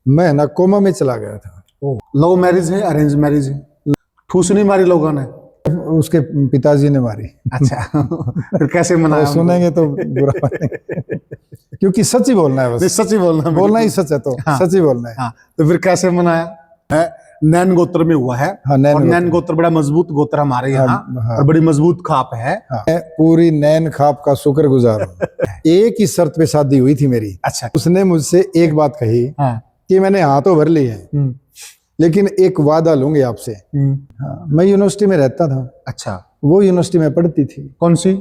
मैं ना कोमा में चला गया था। लव मैरिज है, अरेंज मैरिज है? ठूस नहीं मारी लोगों ने? उसके पिताजी ने मारी। अच्छा। फिर कैसे मनाया? तो सुनेंगे तो बुरा मानेंगे। क्योंकि सच ही बोलना है, बस सच ही बोलना ही सच है, तो हाँ, सच ही बोलना है। हाँ, तो फिर कैसे मनाया है? नैन गोत्र में हुआ है। हाँ, और नैन गोत्र बड़ा मजबूत गोत्र हमारे यहाँ। हाँ, और बड़ी मजबूत खाप है। हाँ, मैं पूरी नैन खाप का शुक्रगुजार हूँ। एक ही शर्त पे शादी हुई थी मेरी। अच्छा। उसने मुझसे एक बात कही कि मैंने हाँ तो भर ली है, लेकिन एक वादा लूंगी आपसे। हाँ, मैं यूनिवर्सिटी में रहता था। अच्छा। वो यूनिवर्सिटी में पढ़ती थी। कौन सी?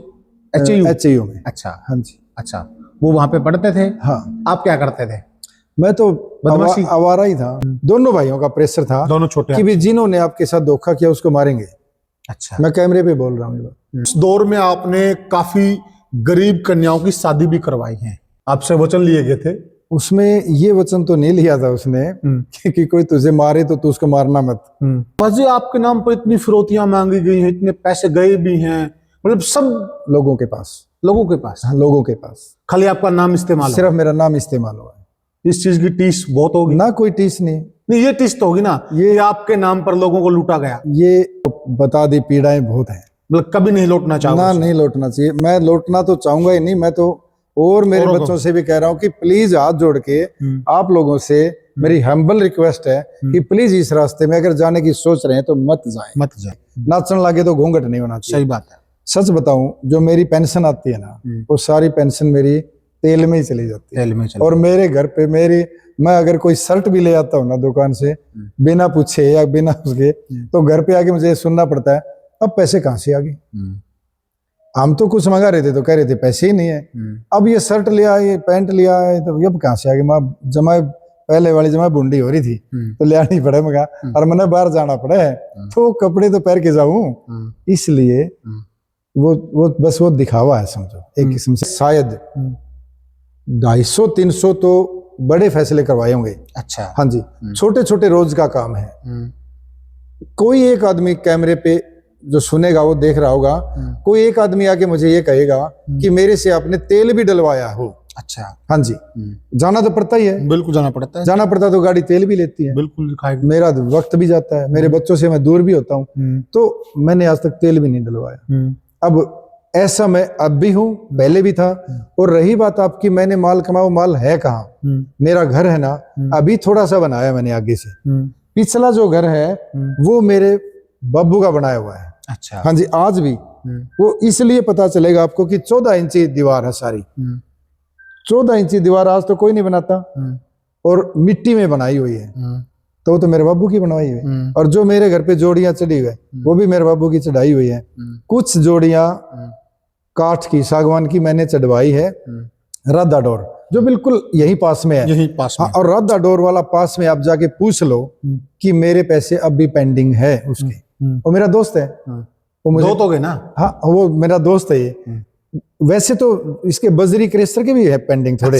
HU में। अच्छा। हाँ जी। अच्छा, वो वहां पे पढ़ते थे? हाँ। आप क्या करते थे? मैं तो आवारा ही था। दोनों भाइयों का प्रेशर था, दोनों छोटे, कि भी जिन्होंने आपके साथ धोखा किया उसको मारेंगे। अच्छा। मैं कैमरे पे बोल रहा हूँ। इस दौर में आपने काफी गरीब कन्याओं की शादी भी करवाई है, आपसे वचन लिए गए थे? उसमें ये वचन तो नहीं लिया था उसने कि कोई तुझे मारे तो तू उसको मारना मत। बाजी, आपके नाम पर इतनी फिरौतियां मांगी गई हैं, इतने पैसे गए भी हैं, मतलब सब लोगों के पास। हाँ, लोगों के पास खाली आपका नाम इस्तेमाल, सिर्फ मेरा नाम इस्तेमाल हुआ है। इस चीज की टीस बहुत होगी ना? कोई टीस नहीं। ये टीस तो होगी ना, ये आपके नाम पर लोगों को लूटा गया। ये बता दी, पीड़ाएं बहुत हैं। मतलब कभी नहीं लौटना चाहूंगा ना, नहीं लौटना चाहिए। मैं लौटना तो चाहूंगा ही नहीं। मैं तो और मेरे बच्चों से भी कह रहा हूँ कि प्लीज हाथ जोड़ के आप लोगों से मेरी हम्बल रिक्वेस्ट है कि प्लीज इस रास्ते में अगर जाने की सोच रहे हैं तो मत जाए। नाचने लगे तो घूंघट नहीं होना चाहिए। सही बात है। सच बताऊं, जो मेरी पेंशन आती है ना, वो सारी पेंशन मेरी तेल में ही चली जाती है। और मेरे घर पे मैं अगर कोई शर्ट भी ले आता हूँ ना दुकान से, बिना पूछे या बिना उसके, तो घर पे आके मुझे सुनना पड़ता है, अब पैसे कहाँ से आ गए? हम तो कुछ मंगा रहे थे तो कह रहे थे पैसे ही नहीं है। अब ये शर्ट लिया, ये पैंट लिया है, तो अब कहाँ से आ गए? मैं जमा पहले वाली जमा बुंडी हो रही थी तो ले आनी पड़े मगा, और मैंने बाहर जाना पड़े तो कपड़े तो पहन के जाऊं। इसलिए वो बस वो दिखावा है, समझो एक किस्म से। शायद 250-300 तो बड़े फैसले करवाए होंगे। अच्छा। हाँ जी। छोटे छोटे रोज का काम है। कोई एक आदमी कैमरे पे जो सुनेगा वो देख रहा होगा, कोई एक आदमी आके मुझे ये कहेगा कि मेरे से आपने तेल भी डलवाया हो। अच्छा। हाँ जी। जाना तो पड़ता ही है। बिल्कुल जाना पड़ता है। जाना पड़ता तो गाड़ी तेल भी लेती है। बिल्कुल। मेरा वक्त भी जाता है, मेरे बच्चों से मैं दूर भी होता हूँ, तो मैंने आज तक तेल भी नहीं डलवाया। अब ऐसा मैं अब भी हूँ, पहले भी था। और रही बात आपकी, मैंने माल कमाओ, माल है कहाँ? मेरा घर है ना, अभी थोड़ा सा बनाया मैंने आगे से। पिछला जो घर है वो मेरे बाबू का बनाया हुआ है। अच्छा। हाँ जी। आज भी वो इसलिए पता चलेगा आपको कि 14 इंची दीवार है सारी। 14 इंची दीवार आज तो कोई नहीं बनाता, और मिट्टी में बनाई हुई है, तो वो तो मेरे बाबू की बनवाई हुई है। और जो मेरे घर पे जोड़ियां चढ़ी हुई है वो भी मेरे बाबू की चढ़ाई हुई है। कुछ जोड़ियां काठ की, सागवान की मैंने चढ़वाई है। राधा डोर जो बिल्कुल यही पास में है, यही पास में। हाँ, और राधा डोर वाला पास में आप जाके पूछ लो कि मेरे पैसे अब भी पेंडिंग है उसके। वो मेरा दोस्त है। वो मुझे दो गए ना। हाँ, वो मेरा दोस्त है ये। वैसे तो इसके बजरी क्रेस्टर के भी है पेंडिंग थोड़े।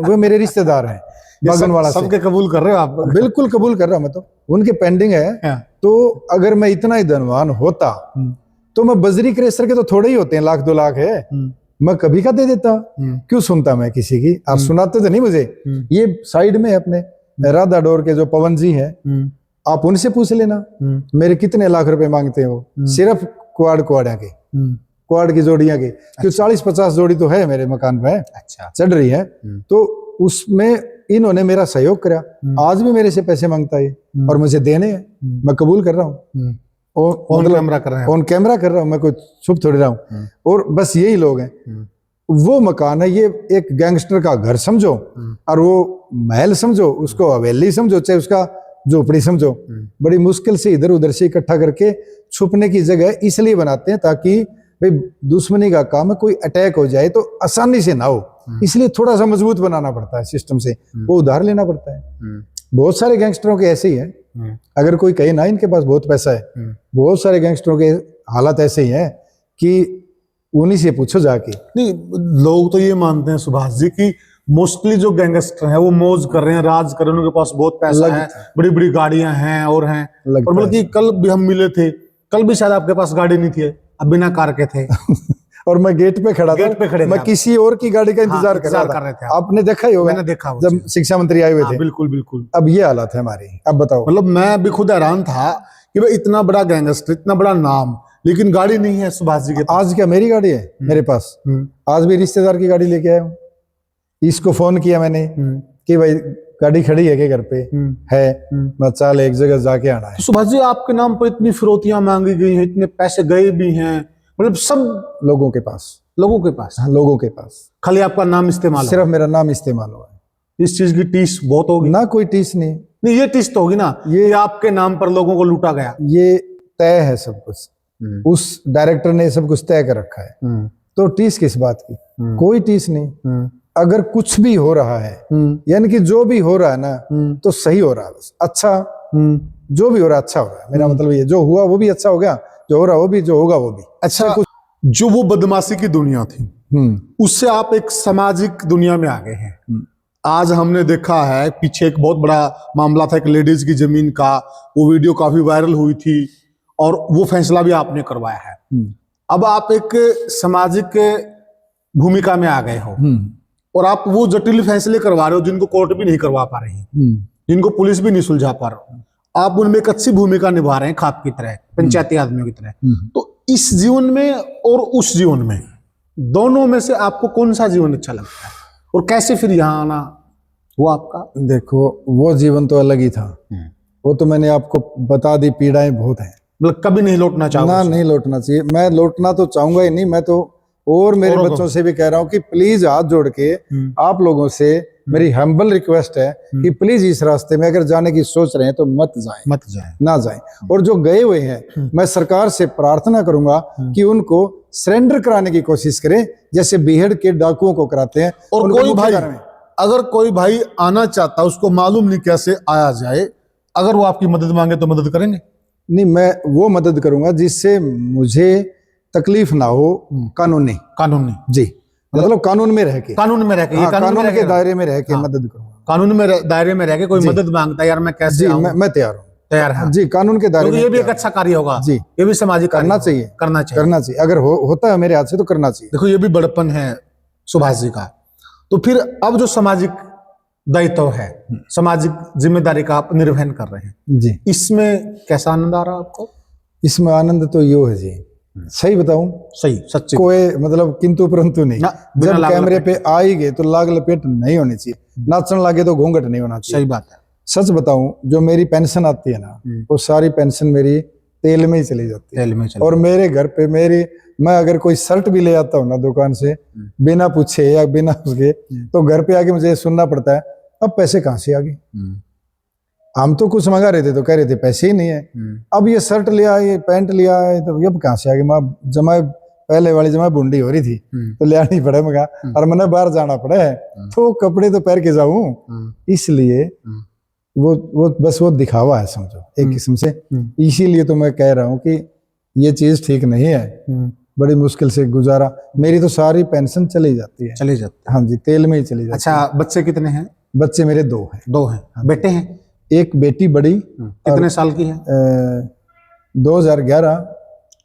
वो मेरे रिश्तेदार हैं बागन वाला। सबके कबूल कर रहे हो आप? बिल्कुल कबूल कर रहा हूं मैं, तो उनके पेंडिंग है। तो अगर मैं इतना ही धनवान होता तो मैं बजरी क्रेस्टर के तो थोड़े ही होते हैं, 1-2 लाख है, मैं कभी का दे देता। क्यों सुनता मैं किसी की? आप सुनाते तो नहीं मुझे। ये साइड में अपने राधा डोर के जो पवन जी है, आप उनसे पूछ लेना मेरे कितने लाख रुपए मांगते हैं वो, सिर्फ क्वाड़ की जोड़ियां के। क्यों 40-50 जोड़ी तो है मेरे मकान पे। अच्छा। चढ़ रही है, तो उसमें इन्होंने मेरा सहयोग करा। आज भी मेरे से पैसे मांगता है और मुझे देने हैं, मैं कबूल कर रहा हूँ। ऑन कैमरा कर रहा हूँ, मैं कुछ छुप थोड़ी रहा हूँ। और बस यही लोग हैं। वो मकान है, ये एक गैंगस्टर का घर समझो, और वो महल समझो, उसको हवेली समझो, चाहे उसका झोपड़ी समझो। बड़ी मुश्किल से इधर उधर से इकट्ठा करके छुपने की जगह इसलिए बनाते हैं ताकि भाई दुश्मनी का काम है, कोई अटैक हो जाए तो आसानी से ना हो, इसलिए थोड़ा सा मजबूत बनाना पड़ता है सिस्टम से, वो उधार लेना पड़ता है। बहुत सारे गैंगस्टरों के ऐसे ही है। अगर कोई कहे ना इनके पास बहुत पैसा है, बहुत सारे गैंगस्टरों के हालात ऐसे ही है कि उन्हीं से पूछो जाके। नहीं, लोग तो ये मानते हैं सुभाष जी की मोस्टली जो गैंगस्टर हैं वो मौज कर रहे हैं, राज कर रहे हैं, उनके पास बहुत पैसा है, बड़ी बड़ी गाड़ियां हैं और हैं। और बल्कि कल भी हम मिले थे, कल भी शायद आपके पास गाड़ी नहीं थी, अब बिना कार के थे। और मैं गेट पे खड़ा था, गेट पे खड़े थे मैं आप। किसी और की गाड़ी का इंतजार कर इंतजार रहा कर रहे थे था। आप। आपने देखा ही होगा, मैंने देखा वो जब चीज़। शिक्षा मंत्री आए हुए हाँ, थे। बिल्कुल बिल्कुल। अब ये हालत है हमारी। अब बताओ, मतलब मैं भी खुद हैरान था कि भाई इतना बड़ा गैंगस्टर, इतना बड़ा नाम, लेकिन गाड़ी नहीं है सुभाष जी के पास। आज क्या मेरी गाड़ी है मेरे पास? आज भी रिश्तेदार की गाड़ी लेके आया हूँ। इसको फोन किया मैंने कि भाई गाड़ी खड़ी है के घर पे है, मैं चल एक जगह जाके आना है। तो सुभाष जी आपके नाम पर इतनी फिरौतियां मांगी गई हैं, इतने पैसे गए भी हैं, मतलब सब लोगों के पास, लोगों के पास, हाँ, लोगों के पास खाली आपका नाम इस्तेमाल सिर्फ मेरा नाम इस्तेमाल हुआ है। इस चीज की टीस बहुत होगी ना कोई टीस नहीं, नहीं, ये टीस तो होगी ना, ये आपके नाम पर लोगों को लूटा गया। ये तय है सब कुछ, उस डायरेक्टर ने सब कुछ तय कर रखा है। तो टीस किस बात की? कोई टीस नहीं। अगर कुछ भी हो रहा है, यानी कि जो भी हो रहा है ना, तो सही हो रहा है, बस अच्छा, जो भी हो रहा है अच्छा हो रहा है। मेरा मतलब ये, जो हुआ वो भी अच्छा हो गया, जो हो रहा वो भी, जो होगा वो भी अच्छा। जो वो बदमाशी की दुनिया थी, उससे आप एक सामाजिक दुनिया में आ गए हैं। आज हमने देखा है, पीछे एक बहुत बड़ा मामला था, एक लेडीज की जमीन का, वो वीडियो काफी वायरल हुई थी और वो फैसला भी आपने करवाया है। अब आप एक सामाजिक भूमिका में आ गए हो और आप वो जटिल फैसले करवा रहे हो जिनको कोर्ट भी नहीं करवा पा रही, जिनको पुलिस भी नहीं सुलझा पा रही। आप उनमें एक अच्छी भूमिका निभा रहे हैं, खाप की तरह, पंचायती आदमियों की तरह। तो इस जीवन में और उस जीवन में, दोनों में से आपको कौन सा जीवन अच्छा लगता है और कैसे फिर यहाँ आना हुआ आपका? देखो, वो जीवन तो अलग ही था, वो तो मैंने आपको बता दी, पीड़ाएं बहुत हैं। मतलब कभी नहीं लौटना चाहूंगा? ना, नहीं लौटना चाहिए। मैं लौटना तो चाहूंगा ही नहीं। मैं तो और मेरे बच्चों से भी कह रहा हूँ कि प्लीज हाथ जोड़ के आप लोगों से मेरी हम्बल रिक्वेस्ट है कि प्लीज इस रास्ते में अगर जाने की सोच रहे हैं तो मत जाएं, ना जाएं। और जो गए हुए हैं, मैं सरकार से प्रार्थना करूंगा कि उनको सरेंडर कराने की कोशिश करें, जैसे बीहड़ के डाकुओं को कराते हैं। और कोई भाई, अगर कोई भाई आना चाहता, उसको मालूम नहीं कैसे आया जाए, अगर वो आपकी मदद मांगे तो मदद करेंगे? नहीं, मैं वो मदद करूंगा जिससे मुझे तकलीफ ना हो, कानूनी जी, मतलब कानून में रह के, कानून में रह के, हाँ, कानून के दायरे में रह के मदद करूंगा। कानून में दायरे में रह के कोई मदद मांगता है, यार मैं कैसे आऊं? मैं तैयार हूँ, तैयार है जी, कानून के दायरे में। ये भी एक अच्छा कार्य होगा जी, ये भी सामाजिक करना चाहिए। अगर होता है मेरे हाथ से तो करना चाहिए। देखो, ये भी बड़प्पन है सुभाष जी का। तो फिर अब जो सामाजिक दायित्व है, सामाजिक जिम्मेदारी का आप निर्वहन कर रहे हैं जी, इसमें कैसा आनंद आ रहा है आपको? इसमें आनंद तो यो है जी, सही बताऊं, सही सच्ची, कोई मतलब किंतु परंतु नहीं। जब कैमरे पे आ ही गए तो लाग लपेट नहीं होनी चाहिए, नाचने लगे तो घूंघट नहीं होना चाहिए। सही बात है। सच बताऊं, जो मेरी पेंशन आती है ना, वो सारी पेंशन मेरी तेल में ही चली जाती है। तेल में चली। और मेरे घर पे मैं अगर कोई शर्ट भी ले आता हूँ ना दुकान से, बिना पूछे या बिना उसके, तो घर पे आके मुझे सुनना पड़ता है, अब पैसे कहाँ से आ गए? हम तो कुछ मंगा रहे थे तो कह रहे थे पैसे ही नहीं है। अब ये शर्ट लिया, ये पैंट लिया है, तो अब कहाँ से आ गए? मैं जमा पहले वाली जमा बूंदी हो रही थी तो ले आनी पड़े मगा, और मैंने बाहर जाना पड़ा है तो कपड़े तो पहन के जाऊं, इसलिए वो बस वो दिखावा है, समझो, एक किस्म से। इसीलिए तो मैं कह रहा हूँ कि ये चीज ठीक नहीं है। बड़ी मुश्किल से गुजारा, मेरी तो सारी पेंशन चली जाती है। हाँ जी, तेल में ही चली जाती है। अच्छा, बच्चे कितने हैं? बच्चे मेरे 2 हैं। 2 हैं। बेटे हैं? एक बेटी बड़ी, कितने साल की है? 2011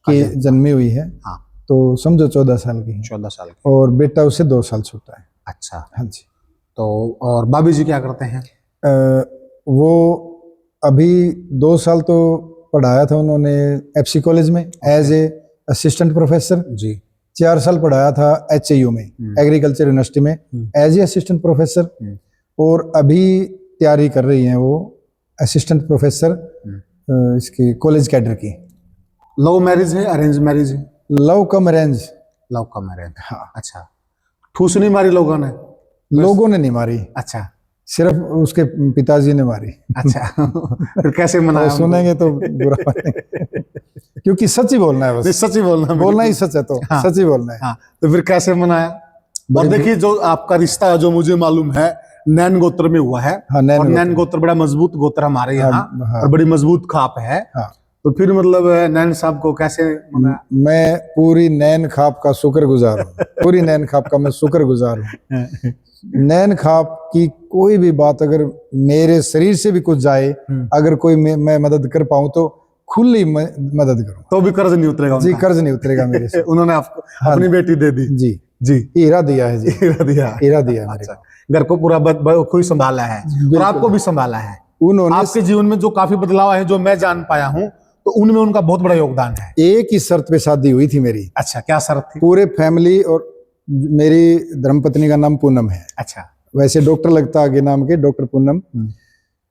की जन्मी हुई है, हाँ, तो समझो 14 साल की है। 14 साल की। और बेटा उससे 2 साल छोटा है। अच्छा, हाँ जी। तो और भाभी जी क्या करते हैं? वो अभी 2 साल तो पढ़ाया था उन्होंने एफसी कॉलेज में एज ए असिस्टेंट प्रोफेसर जी। 4 साल पढ़ाया था HAU में, एग्रीकल्चर यूनिवर्सिटी में, एज ए असिस्टेंट प्रोफेसर। और अभी तैयारी कर रही हैं वो असिस्टेंट प्रोफेसर इसकी कॉलेज कैडर की। लव मैरिज है, अरेंज मैरिज है? लव कम अरेंज। लव कम अरेंज, हाँ। अच्छा, ठूस नहीं मारी लोगों ने? लोगों ने नहीं मारी। अच्छा, सिर्फ उसके पिताजी ने मारी। अच्छा फिर कैसे मनाया? तो सुनेंगे तो बुरा मानेंगे क्योंकि सच ही बोलना है, बस सच ही बोलना ही सच है, तो हाँ, सच ही बोलना है। हाँ, तो फिर कैसे मनाया? और देखिए, जो आपका रिश्ता है, जो मुझे मालूम है, नैन गोत्र में हुआ है। हाँ, और नैन गोत्र बड़ा मजबूत गोत्र हमारे यहाँ, हाँ, और बड़ी मजबूत खाप है। हाँ। तो फिर मतलब नैन साहब को कैसे मनाया? मैं पूरी नैन खाप का शुक्रगुजार हूँ। पूरी नैन खाप का मैं शुक्रगुजार हूँ। नैन खाप की कोई भी बात अगर मेरे शरीर से भी कुछ जाए, अगर कोई मैं मदद कर पाऊं, तो खुली मदद करूँ। तो भी कर्ज नहीं उतरेगा जी, उनका? कर्ज नहीं उतरेगा मेरे से। उन्होंने आपको अपनी बेटी दे दी? जी जी, हीरा दिया है जी, हीरा दिया। हीरा दिया है मेरे अच्छा, घर को पूरा खुद संभाला है और आपको भी संभाला है। को। उन्होंने आपके जीवन में जो काफी बदलाव है जो मैं जान पाया हूँ, तो उनमें उनका बहुत बड़ा योगदान है। एक ही शर्त पे शादी हुई थी मेरी, अच्छा, क्या शर्त थी? पूरे फैमिली, और मेरी धर्मपत्नी का नाम पूनम है। अच्छा, वैसे डॉक्टर लगता आगे नाम के, डॉक्टर पूनम।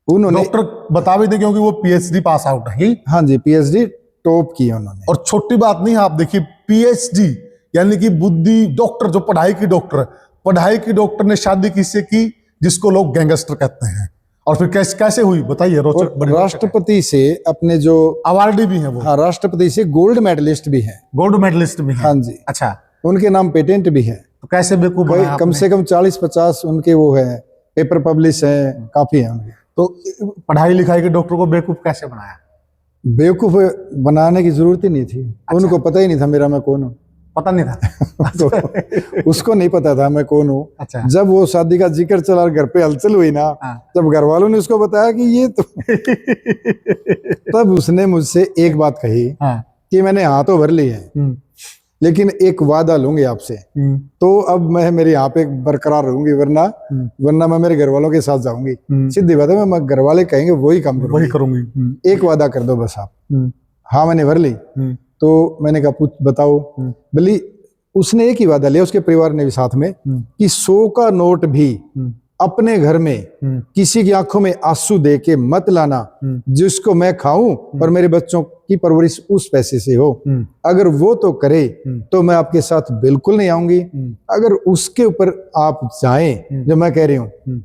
उन्होंने डॉक्टर बता भी दे क्योंकि वो पीएचडी पास आउट है। हाँ जी, पीएचडी टॉप की है उन्होंने। और छोटी बात नहीं है, आप देखिए पीएचडी यानी कि बुद्धि डॉक्टर, जो पढ़ाई की डॉक्टर ने शादी किससे की? जिसको लोग गैंगस्टर कहते हैं। और फिर कैसे हुई बताइए, रोचक। और राष्ट्रपति से अपने जो अवार्डी भी है वो। हाँ, राष्ट्रपति से गोल्ड मेडलिस्ट भी है। गोल्ड मेडलिस्ट भी है? हाँ जी। अच्छा, उनके नाम पेटेंट भी है। तो कैसे बेवकूफ बनाया कम से कम 40-50 उनके वो है, पेपर पब्लिश है, काफी है उनके। तो पढ़ाई लिखाई के डॉक्टर को बेवकूफ कैसे बनाया? बेवकूफ बनाने की जरूरत ही नहीं थी। उनको पता ही नहीं था मेरा मैं कौन हूँ। पता नहीं था? तो उसको नहीं पता था मैं कौन हूँ। अच्छा। जब वो शादी का जिक्र चला और घर पे हलचल हुई ना, जब घर वालों ने उसको बताया कि ये तो तब उसने मुझसे एक बात कही कि मैंने हाथ तो भर ली है, लेकिन एक वादा लूंगी आपसे, तो अब मैं मेरे यहाँ पे बरकरार रहूंगी, वरना मैं मेरे घर वालों के साथ जाऊंगी। सीधी बात है, मैं घर वाले कहेंगे वही काम करूंगी। एक वादा कर दो बस आप। हाँ, मैंने भर ली। तो मैंने कहा पूछ बताओ। बोली उसने एक ही वादा लिया, उसके परिवार ने भी साथ में, कि 100 का नोट भी अपने घर में किसी की आंखों में आंसू दे के मत लाना, जिसको मैं खाऊं और मेरे बच्चों की परवरिश उस पैसे से हो। अगर वो तो करे तो मैं आपके साथ बिल्कुल नहीं आऊंगी। अगर उसके ऊपर आप जाएं, जो मैं कह रही हूं,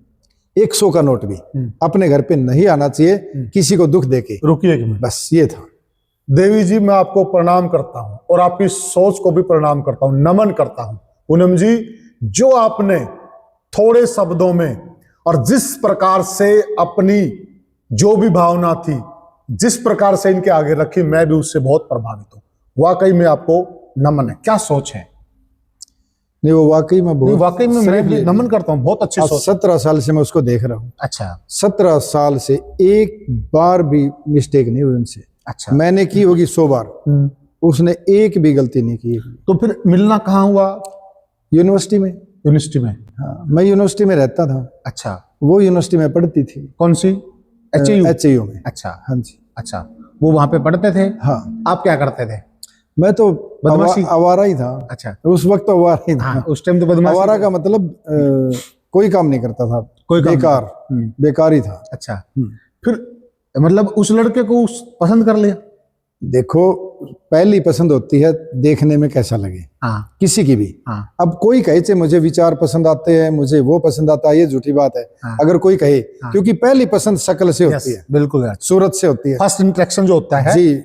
100 का नोट भी अपने घर पे नहीं आना चाहिए किसी को दुख देके। रुकिए एक मिनट, बस ये था। देवी जी, मैं आपको प्रणाम करता हूं और आपकी सोच को भी प्रणाम करता हूं, नमन करता हूं। पूनम जी, जो आपने थोड़े शब्दों में और जिस प्रकार से अपनी जो भी भावना थी, जिस प्रकार से इनके आगे रखी, मैं भी उससे बहुत प्रभावित हूं। वाकई में आपको नमन है। क्या सोच है? नहीं, वो वाकई में बहुत, वाकई में मैं भी नमन करता हूं, बहुत अच्छी सोच। 17 साल से मैं उसको देख रहा हूँ। अच्छा, 17 साल से एक बार भी मिस्टेक नहीं हुई उनसे। अच्छा, मैंने की होगी 100 बार, उसने एक भी गलती नहीं की। तो फिर मिलना कहाँ हुआ? यूनिवर्सिटी में। यूनिवर्सिटी में? हाँ, मैं यूनिवर्सिटी में रहता था। अच्छा, वो यूनिवर्सिटी में पढ़ती थी। कौन सी? HAU में। अच्छा, हाँ जी। अच्छा, वो वहां पे पढ़ते थे? हाँ। आप क्या करते थे? मैं तो आवारा ही था। अच्छा, उस वक्त तो आवारा ही था। हाँ, उस टाइम तो बदमाशी। आवारा का मतलब कोई काम नहीं करता था, कोई बेकार ही था। अच्छा, फिर मतलब उस लड़के को पसंद कर लिया? देखो, पहली पसंद होती है देखने में कैसा लगे। हाँ, किसी की भी। हाँ, अब कोई कहे चे मुझे विचार पसंद आते हैं, मुझे वो पसंद आता है, ये झूठी बात है। हाँ, अगर कोई कहे, क्योंकि पहली पसंद शक्ल से होती है। बिल्कुल, सूरत से होती है। फर्स्ट इंटरेक्शन जो होता है जी,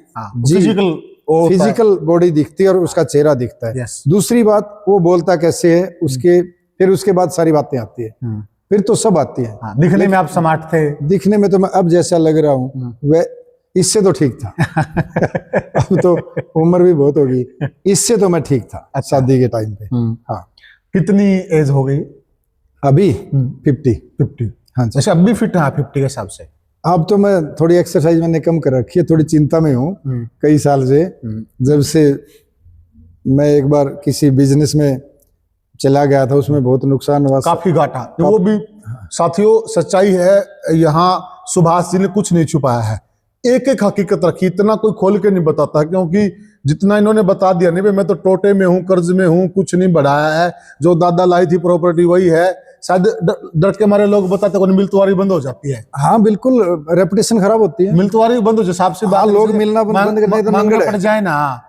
फिजिकल बॉडी दिखती है और उसका चेहरा दिखता है। दूसरी बात, वो बोलता कैसे है, फिर उसके बाद सारी बातें आती है, फिर तो सब आती है। दिखने में आप स्मार्ट थे? दिखने में तो मैं अब जैसा लग रहा हूँ वह इससे तो ठीक था। अब तो उम्र भी बहुत होगी, इससे तो मैं ठीक था। अच्छा। शादी के टाइम पे। हाँ। कितनी एज हो गई अभी? 50। हाँ जी। अच्छा, अब भी फिट है 50 के हिसाब से? अब तो मैं थोड़ी एक्सरसाइज मैंने कम कर रखी है, थोड़ी चिंता में हूँ कई साल से। जब से मैं एक बार किसी बिजनेस में चला गया था, उसमें बहुत नुकसान हुआ, काफी घाटा। वो भी साथियों सच्चाई है, यहाँ सुभाष जी ने कुछ नहीं छुपाया है, एक एक हकीकत रखी। इतना कोई खोल के नहीं बताता, क्योंकि जितना इन्होंने बता दिया, नहीं भाई मैं तो टोटे में हूँ, कर्ज में हूँ, कुछ नहीं बढ़ाया है, जो दादा लाई थी प्रॉपर्टी वही है। शायद डर के मारे लोग बताते हैं मिलतवारी बंद हो जाती है। हाँ बिल्कुल, रेपुटेशन खराब होती है। मिलतवारी बंद हो जाए, से बात, लोग मिलना बंद कर तो नंगड़ पड़ जाए ना,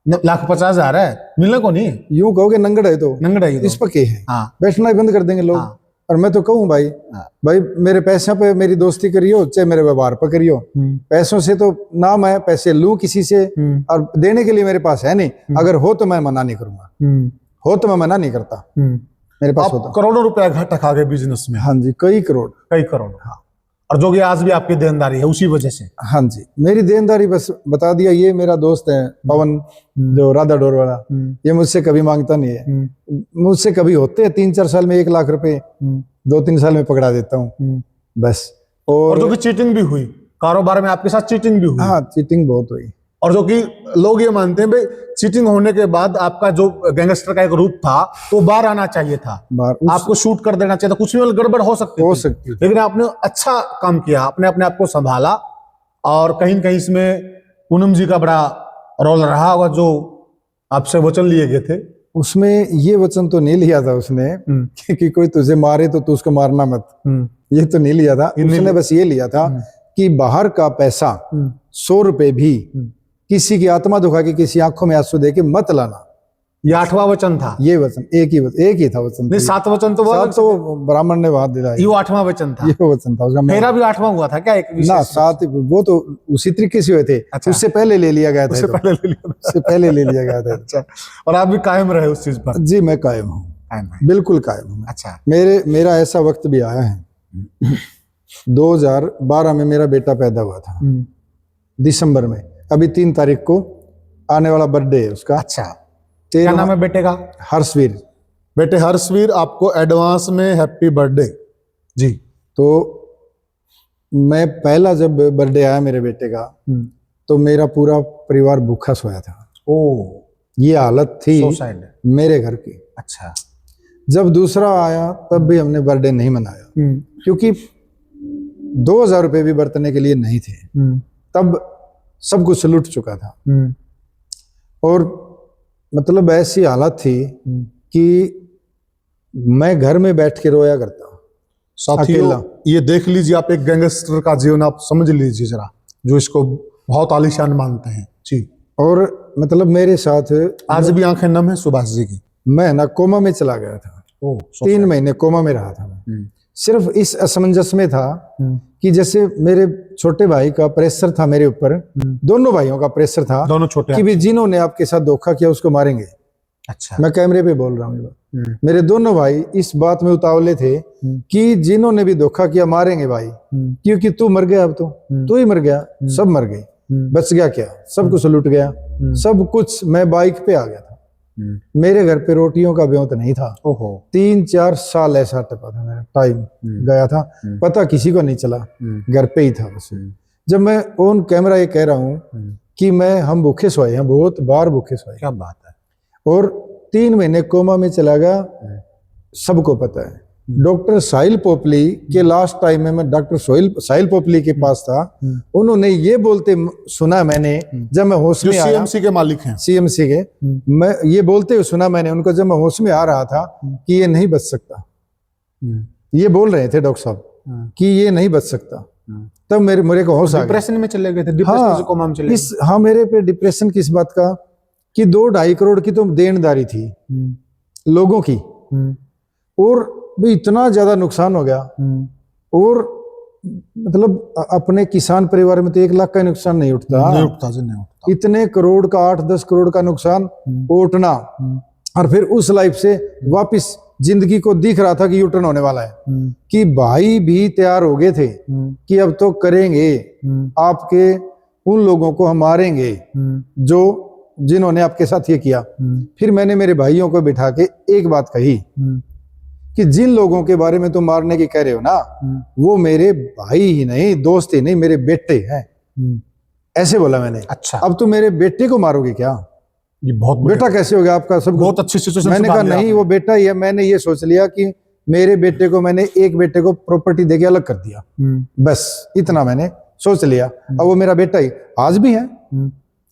1,50,000 है, मिलने को नहीं। यूं कहोगे नंगड़ है तो नंगड़ है, इस पक्के है। हाँ, बैठना ही बंद कर देंगे लोग। हाँ। और मैं तो कहूँ भाई मेरे पैसों पे मेरी दोस्ती करियो, चाहे मेरे व्यवहार पर करियो। पैसों से तो ना मैं पैसे लूं किसी से, और देने के लिए मेरे पास है नहीं। अगर हो तो मैं मना नहीं करूंगा, हो तो मैं मना नहीं करता। मेरे पास होता। करोड़ों रुपया घाटा खा गए बिजनेस में। हाँ जी, कई करोड़। हाँ। और जो कि आज भी आपकी देनदारी है उसी वजह से। हाँ जी, मेरी देनदारी बस बता दिया। ये मेरा दोस्त है पवन, जो राधा डोर वाला, ये मुझसे कभी मांगता नहीं है। मुझसे कभी होते हैं 3-4 साल में 1 लाख रुपए, 2-3 साल में पकड़ा देता हूँ बस। और जो कि चीटिंग भी हुई, कारोबार में आपके साथ चीटिंग भी हुई। हाँ, चीटिंग बहुत हुई। और जो कि लोग ये मानते हैं भाई चीटिंग होने के बाद आपका जो गैंगस्टर का एक रूप था तो बाहर आना चाहिए था, आपको शूट कर देना चाहिए था, कुछ भी गड़बड़ हो सकती थी। लेकिन आपने अच्छा काम किया, आपने अपने आप को संभाला। और कहीं न कहीं इसमें पूनम जी का बड़ा रोल रहा होगा, जो आपसे वचन लिए गए थे। उसमें ये वचन तो नहीं लिया था उसने कि कोई तुझे मारे तो तू उसको मारना मत, ये तो नहीं लिया था। उसने बस ये लिया था कि बाहर का पैसा 100 रुपए भी किसी की आत्मा दुखा के, किसी आंखों में आंसू दे के मत लाना। ये 8वां वचन था। ये वचन एक ही था वचन। नहीं, 7 वचन तो सात तो ब्राह्मण ने बात दिलाई, ये 8वां वचन था। ये वचन था उसका। मेरा भी 8वां हुआ था क्या? एक ना 7 वो तो उसी तरीके से हुए थे। अच्छा। उससे पहले ले लिया गया था, उससे पहले ले लिया गया था। अच्छा, और आप भी कायम रहे उस चीज पर? जी, मैं कायम हूँ, बिल्कुल कायम हूँ। अच्छा, मेरा ऐसा वक्त भी आया है 2012 में मेरा बेटा पैदा हुआ था, दिसंबर में। अभी 3 तारीख को आने वाला बर्थडे है उसका। अच्छा, क्या नाम है बेटे का? हर्षवीर। बेटे हर्षवीर, आपको एडवांस में हैप्पी बर्थडे जी। तो मैं पहला जब बर्थडे आया मेरे बेटे का तो मेरा पूरा परिवार भूखा सोया था। ओ, ये हालत थी मेरे घर की। अच्छा, जब दूसरा आया तब भी हमने बर्थडे नहीं मनाया, क्योंकि 2000 रुपये भी बरतने के लिए नहीं थे। तब सब कुछ लुट चुका था। और मतलब ऐसी हालत थी कि मैं घर में बैठ के रोया करता। साथियों, ये देख लीजिए, आप एक गैंगस्टर का जीवन आप समझ लीजिए जरा, जो इसको बहुत आलीशान मानते हैं जी। और मतलब मेरे साथ आज भी आंखें नम है सुभाष जी की। मैं ना कोमा में चला गया था। 3 महीने कोमा में रहा था मैं। सिर्फ इस असमंजस में था कि जैसे मेरे छोटे भाई का प्रेशर था मेरे ऊपर, दोनों भाइयों का प्रेशर था, दोनों छोटे, कि भी जिन्होंने आपके साथ धोखा किया उसको मारेंगे। अच्छा, मैं कैमरे पे बोल रहा हूँ। मेरे दोनों भाई इस बात में उतावले थे कि जिन्होंने भी धोखा किया मारेंगे भाई, क्योंकि तू मर गया, अब तो तू ही मर गया, सब मर गए, बच गया क्या? सब कुछ लुट गया, सब कुछ। मैं बाइक पे आ गया था, मेरे घर पे रोटियों का ब्योंत नहीं था। 3-4 साल ऐसा टपा था, मेरा टाइम गया था, पता किसी को नहीं चला, घर पे ही था बस। जब मैं ऑन कैमरा ये कह रहा हूँ कि हम भूखे सोए हैं, बहुत बार भूखे सोए। क्या बात है। और 3 महीने कोमा में चला गया, सबको पता है। डॉक्टर साहिल पोपली के लास्ट टाइम में मैं डॉक्टर साहिल पोपली के पास था, उन्होंने ये बोलते सुना मैंने, जब मैं होश में आया, सीएमसी के मालिक हैं, सीएमसी के, मैं ये बोलते हुए सुना मैंने उनको जब मैं होश में आ रहा था कि ये नहीं बच सकता। ये बोल रहे थे डॉक्टर साहब कि ये नहीं बच सकता। तब मेरे को होश आ गया। डिप्रेशन में चले गए थे, डिप्रेशन से कोमा में चले गए। हाँ, मेरे पे डिप्रेशन किस बात का कि 2-2.5 करोड़ की तो देनदारी थी लोगों की, और भी इतना ज्यादा नुकसान हो गया। और मतलब अपने किसान परिवार में तो 1 लाख का नुकसान नहीं उठता, इतने करोड़ का, 8-10 करोड़ का नुकसान उठना। और फिर उस लाइफ से वापस जिंदगी को दिख रहा था कि यूटर्न होने वाला है, कि भाई भी तैयार हो गए थे कि अब तो करेंगे, आपके उन लोगों को हम मारेंगे जिन्होंने आपके साथ ये किया। फिर मैंने मेरे भाइयों को बिठा के एक बात कही कि जिन लोगों के बारे में तुम मारने की कह रहे हो ना, वो मेरे भाई ही नहीं, दोस्त ही नहीं, मेरे बेटे हैं। ऐसे बोला मैंने। अच्छा, अब तुम मेरे बेटे को मारोगे क्या? ये बहुत बेटा कैसे हो गया आपका? सब बहुत अच्छी सिचुएशन। मैंने कहा नहीं, वो बेटा ही है। मैंने ये सोच लिया कि मेरे बेटे को, मैंने एक बेटे को प्रॉपर्टी देके अलग कर दिया, बस इतना मैंने सोच लिया। अब वो मेरा बेटा ही आज भी है,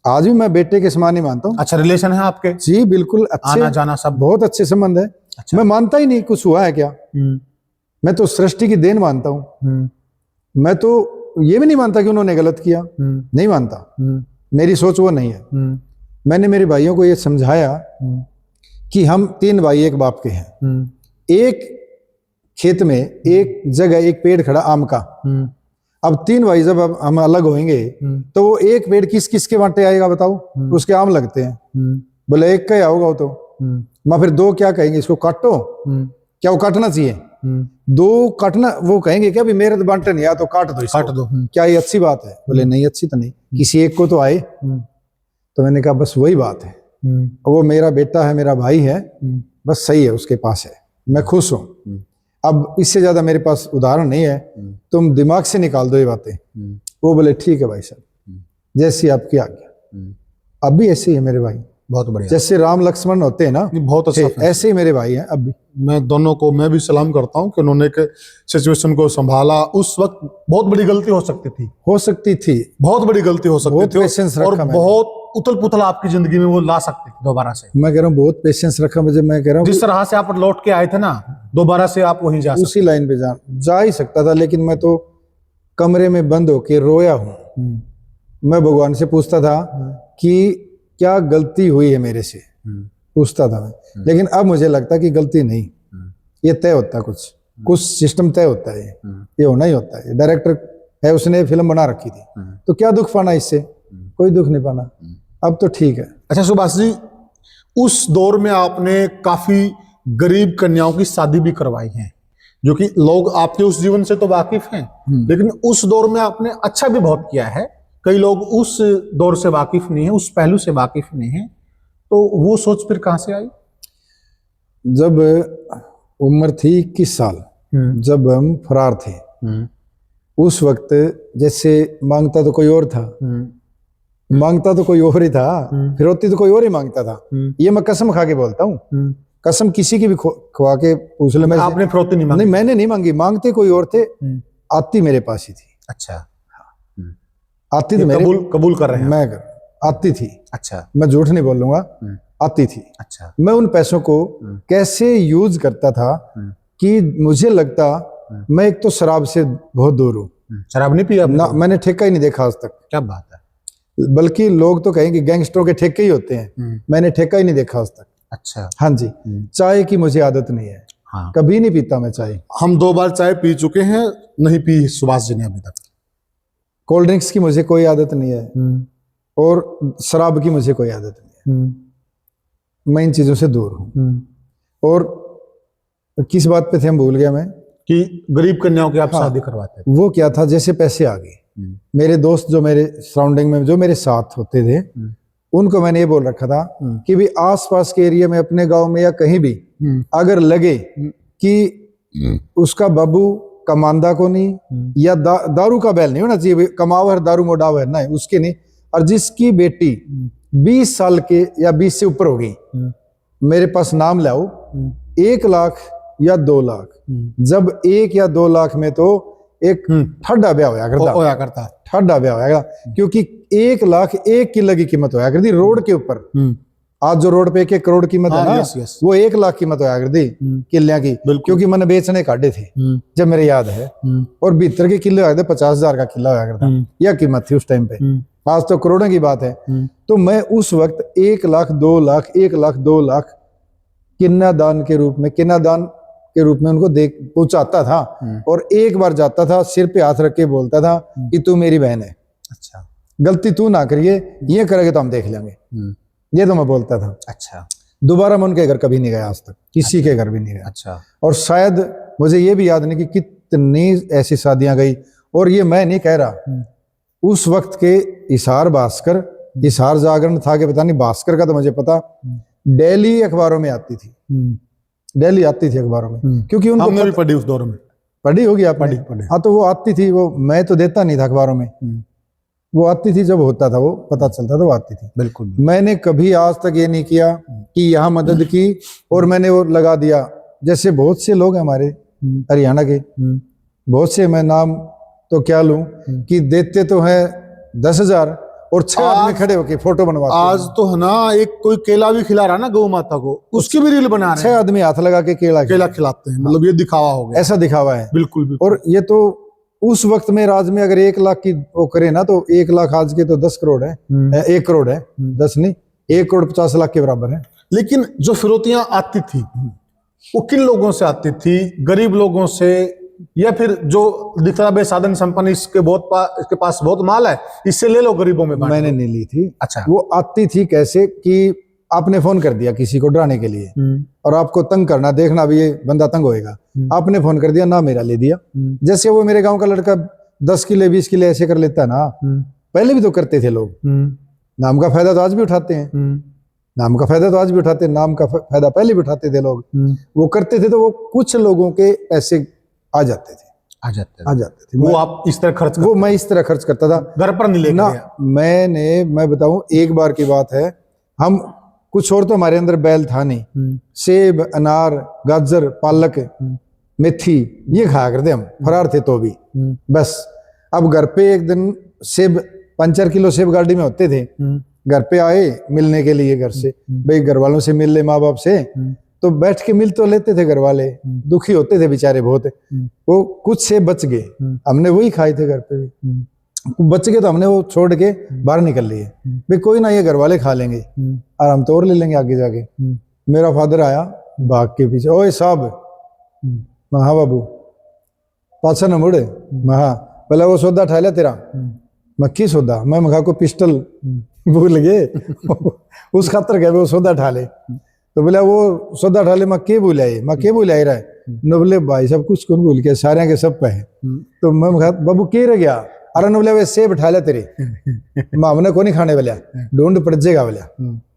आज भी मैं बेटे के समान ही मानता हूँ। अच्छा, रिलेशन है आपके? जी बिल्कुल, अच्छे, आना जाना सब बहुत अच्छे संबंध है। अच्छा। मैं मानता ही नहीं कुछ हुआ है क्या, मैं तो सृष्टि की देन मानता हूँ। मैं तो ये भी नहीं मानता कि उन्होंने गलत किया, नहीं मानता, मेरी सोच वो नहीं है। मैंने मेरे भाइयों को ये समझाया कि हम 3 भाई एक बाप के हैं। एक खेत में एक जगह एक पेड़ खड़ा आम का। अब 3 भाई जब हम अलग होंगे तो वो एक पेड़ किस किस के बांटे आएगा बताओ? उसके आम लगते हैं, बोले एक का ही आओगा वो तो। मैं फिर 2 क्या कहेंगे, इसको काटो, क्या वो काटना चाहिए? 2 काटना, वो कहेंगे क्या भी मेरे तो बांटे नहीं आया तो काट दो, काट दो, क्या ये अच्छी बात है? बोले नहीं, अच्छी तो नहीं, किसी एक को तो आए। तो मैंने कहा बस वही बात है, वो मेरा बेटा है, मेरा भाई है, बस सही है, उसके पास है, मैं खुश हूं। अब इससे ज्यादा मेरे पास उदाहरण नहीं है, तुम दिमाग से निकाल दो ये बातें। वो बोले ठीक है भाई साहब, जैसी आपकी आज्ञा। अब भी ऐसे ही है मेरे भाई, बहुत बढ़िया। जैसे राम लक्ष्मण होते हैं ना, नहीं, बहुत अच्छा फैसला। ऐसे ही मेरे भाई हैं अब भी। मैं दोनों को मैं भी सलाम करता हूँ कि उन्होंने एक सिचुएशन को संभाला। उस वक्त बहुत बड़ी गलती हो सकती थी, बहुत बड़ी गलती हो सकती बहुत थी, पेशेंस और रखा मैंने। बहुत उथल पुथल आपकी जिंदगी में वो ला सकती थी दोबारा से। मैं कह रहा हूँ बहुत पेशेंस रखा मुझे। मैं कह रहा हूँ जिस तरह से आप लौट के आए थे ना, दोबारा से आप वहीं जा उसी लाइन पे जा ही सकता था, लेकिन मैं तो कमरे में बंद होके रोया हूँ। मैं भगवान से पूछता था कि क्या गलती हुई है मेरे से, पूछता था मैं। लेकिन अब मुझे लगता है कि गलती नहीं, ये तय होता है, कुछ सिस्टम तय होता है, ये होना ही होता है। डायरेक्टर है, उसने फिल्म बना रखी थी, तो क्या दुख पाना इससे, कोई दुख नहीं पाना। अब तो ठीक है। अच्छा सुभाष जी, उस दौर में आपने काफी गरीब कन्याओं की शादी भी करवाई है, जो कि लोग आपके उस जीवन से तो वाकिफ हैं, लेकिन उस दौर में आपने अच्छा भी बहुत किया है। कई लोग उस दौर से वाकिफ नहीं है, उस पहलू से वाकिफ नहीं है, तो वो सोच फिर कहां से आई? जब उम्र थी 21 साल, जब हम फरार थे, उस वक्त जैसे मांगता तो कोई और था, मांगता तो कोई और ही था, फिरौती तो कोई और ही मांगता था। ये मैं कसम खा के बोलता हूँ, कसम किसी की भी खवा के पूछ लो। मैं आपने फिरौती नहीं मांगी? नहीं, मैंने नहीं मांगी, मांगते कोई और थे, आती मेरे पास ही थी। अच्छा, आती तो मेरे कबूल कर रहे हैं? मैं आती थी। अच्छा, मैं झूठ नहीं बोल लूंगा, आती थी। अच्छा, मैं उन पैसों को कैसे यूज करता था कि मुझे लगता मैं एक तो शराब से बहुत दूर हूँ। शराब नहीं पिया ना, मैंने ठेका ही नहीं देखा आज तक। क्या बात है। बल्कि लोग तो कहेंगे गैंगस्टरों के ठेके ही होते हैं, मैंने ठेका ही नहीं देखा आज तक। अच्छा, हाँ जी। चाय की मुझे आदत नहीं है, हाँ, कभी नहीं पीता मैं चाय। हम 2 बार चाय पी चुके हैं, नहीं पी सुभाष जी ने अभी तक। कोल्ड ड्रिंक्स की मुझे कोई आदत नहीं है, और शराब की मुझे कोई आदत नहीं है। मैं इन चीजों से दूर हूँ। और किस बात पे थे हम, भूल गया मैं, कि गरीब कन्याओं की आप शादी करवाते थे। वो क्या था, जैसे पैसे आ गए, मेरे दोस्त जो मेरे सराउंडिंग में जो मेरे साथ होते थे, उनको मैंने ये बोल रखा था कि भी आसपास के एरिया में, अपने गांव में या कहीं भी अगर लगे कि उसका बाबू कमांदा को नहीं या दारू का बैल नहीं होना चाहिए, कमावर दारू मोडावर ना है उसके नहीं, और जिसकी बेटी 20 साल के या 20 से ऊपर हो गई, मेरे पास नाम लाओ, 1 लाख या 2 लाख, जब 1 या 2 लाख में तो एक ठड्डा ब्याह होया करता, ठड्डा ब्याह होया, क्योंकि 1 लाख 1 किले की कीमत होया करती रोड के ऊपर। आज जो रोड पे 1 करोड़ कीमत है ना, वो 1 लाख कीमत होया करती किलियां की, क्योंकि मैंने बेचने काटे थे जब मेरे याद है। और भीतर के किले होया 50,000 का किला होया करता, यह कीमत थी उस टाइम पे। आज तो करोड़ों की बात है। तो मैं उस वक्त 1 लाख 2 लाख 1 लाख 2 लाख किन्नादान के रूप में उनको देख पहुंचाता था, और एक बार जाता था, सिर पे हाथ रख के बोलता था कि तू मेरी बहन है, अच्छा गलती तू ना करिए, ये करेंगे तो हम देख लेंगे, ये तो मैं बोलता था। अच्छा, दोबारा मैं उनके घर कभी नहीं गया आज तक, किसी के घर भी नहीं गया। अच्छा, और शायद मुझे ये भी याद नहीं कि कितनी ऐसी शादियां गई। और ये मैं नहीं कह रहा, उस वक्त के हिसार भास्कर, हिसार जागरण था कि पता नहीं, भास्कर का तो मुझे पता, डेली अखबारों में आती थी, डेली आती थी अखबारों में, क्योंकि उनको हमने भी पढ़ी उस दौर में। पढ़ी होगी आपने? पढ़ी। हाँ, तो वो आती थी, वो मैं तो देता नहीं था अखबारों में, वो आती थी, जब होता था वो पता चलता था, वो आती थी। बिल्कुल। मैंने कभी आज तक ये नहीं किया कि यहाँ मदद की और मैंने वो लगा दिया, जैसे बहुत से लोग हैं हमारे हरियाणा के, बहुत से, मैं नाम तो क्या लूं, कि देते तो है 10,000 और 6 आदमी खड़े होके फोटो बनवाते। आज तो है ना, एक कोई केला भी खिला रहा ना गौ माता को, उसकी भी रील बना रहे हैं। 6 आदमी हाथ लगा के केला खिलाते हैं, मतलब ये दिखावा हो गया, ऐसा दिखावा है। बिल्कुल। और ये तो उस वक्त में राज में अगर 1 लाख की वो करे ना, तो 1 लाख आज के तो 10 करोड़ है, 1 करोड़ है, 10 नहीं, 1 करोड़ 50 लाख के बराबर है। लेकिन जो फिरौतियां आती थी वो किन लोगों से आती थी? गरीब लोगों से, या फिर जो दिखता बेसाधन संपन्न, इसके पास बहुत माल है, इससे ले लो, गरीबों में बांट मैंने दो। नहीं ली थी। अच्छा, वो आती थी कैसे कि आपने फोन कर दिया किसी को डराने के लिए, और आपको तंग करना, देखना भी ये बंदा तंग होएगा, आपने फोन कर दिया ना, मेरा ले दिया। जैसे वो मेरे गांव का लड़का 10 किले 20 किले ऐसे कर लेता है ना, पहले भी तो करते थे लोग, नाम का फायदा तो आज भी उठाते हैं, नाम का फायदा तो आज भी उठाते हैं, नाम का फायदा पहले भी उठाते थे लोग, वो करते थे, तो वो कुछ लोगों के पैसे आ जाते थे। आ जाते आ जाते थे। वो आप इस तरह खर्च वो मैं इस तरह खर्च करता था घर पर नहीं लेके ना। गया। मैं बताऊं, एक बार की बात है, हम कुछ और तो हमारे अंदर बैल था नहीं, सेब, अनार, गाजर, पालक, मेथी ये खाया करते हम, फरार थे तो भी बस। अब घर पे एक दिन सेब 5-4 किलो सेब गाड़ी में होते थे, घर पे आए मिलने के लिए घर से, भाई घर वालों से मिल ले, माँ बाप से, तो बैठ के मिल तो लेते थे घर वाले, दुखी होते थे बेचारे बहुत। वो कुछ सेब बच गए, हमने वही खाए थे घर पे भी, बच गए तो हमने वो छोड़ के बाहर निकल लिए, भाई कोई ना ये घर वाले खा लेंगे और हम तो और ले लेंगे आगे जाके। मेरा फादर आया भाग के पीछे, ओए साहब, हाँ बाबू, पाछा न मुड़, महा पहले वो सौदा ठा लिया तेरा, मक्खी सौदा, मैं मखा को पिस्टल भूल गए उस खातर गए वो सौदा ठा ले, तो बोला वो सौदा ठा ले, मैं के भूल आई रहा है न, बोले भाई सब कुछ कौन भूल के, सारे के सब पे है। तो मैं मखा बाबू के रह गया, अरे न, बोले वे सेब ठा लिया तेरे, मामने को नहीं खाने वाला, ढूंढ पड़ जाएगा बोला,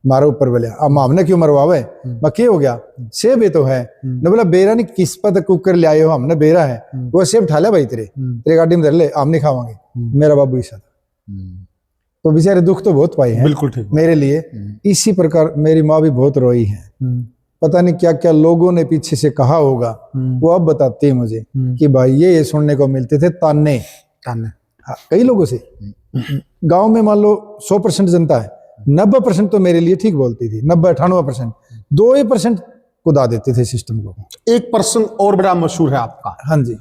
मारो ऊपर बोले, अब मामने क्यों मरवावे, क्या हो गया, सेब ये तो है न, बोला बेरा नहीं किस पता कुकर ले आए हो, हमने बेरा है, वो सेब ठा लिया भाई तेरे गाड़ी में धर ले, हम नहीं खावांगे। मेरा बाबू ऐसा था। तो बेचारे दुख तो बहुत पाए हैं, बिल्कुल ठीक मेरे लिए। इसी प्रकार मेरी माँ भी बहुत रोई है, पता नहीं क्या क्या लोगों ने पीछे से कहा होगा, वो अब बताती है मुझे कि भाई ये सुनने को मिलते थे ताने, हाँ, कई लोगों से। गांव में मान लो 100% जनता है, 90% तो मेरे लिए ठीक बोलती थी, 90-98%, 2% कुदा देते थे सिस्टम को। एक पर्सन और बड़ा मशहूर है आपका, हाँ जी,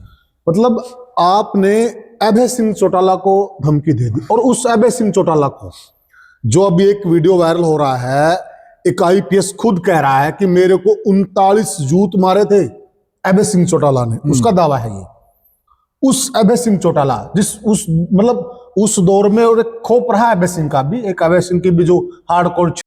मतलब आपने अभय सिंह चौटाला को धमकी दे दी, और उस अभय सिंह चौटाला को, जो अभी एक वीडियो वायरल हो रहा है, एक IPS खुद कह रहा है कि मेरे को 39 जूत मारे थे अभय सिंह चौटाला ने, उसका दावा है ये। उस अभय सिंह चौटाला जिस उस मतलब उस दौर में और एक खोप रहा अभय सिंह का भी, एक अभय सिंह की भी जो हार्डकोर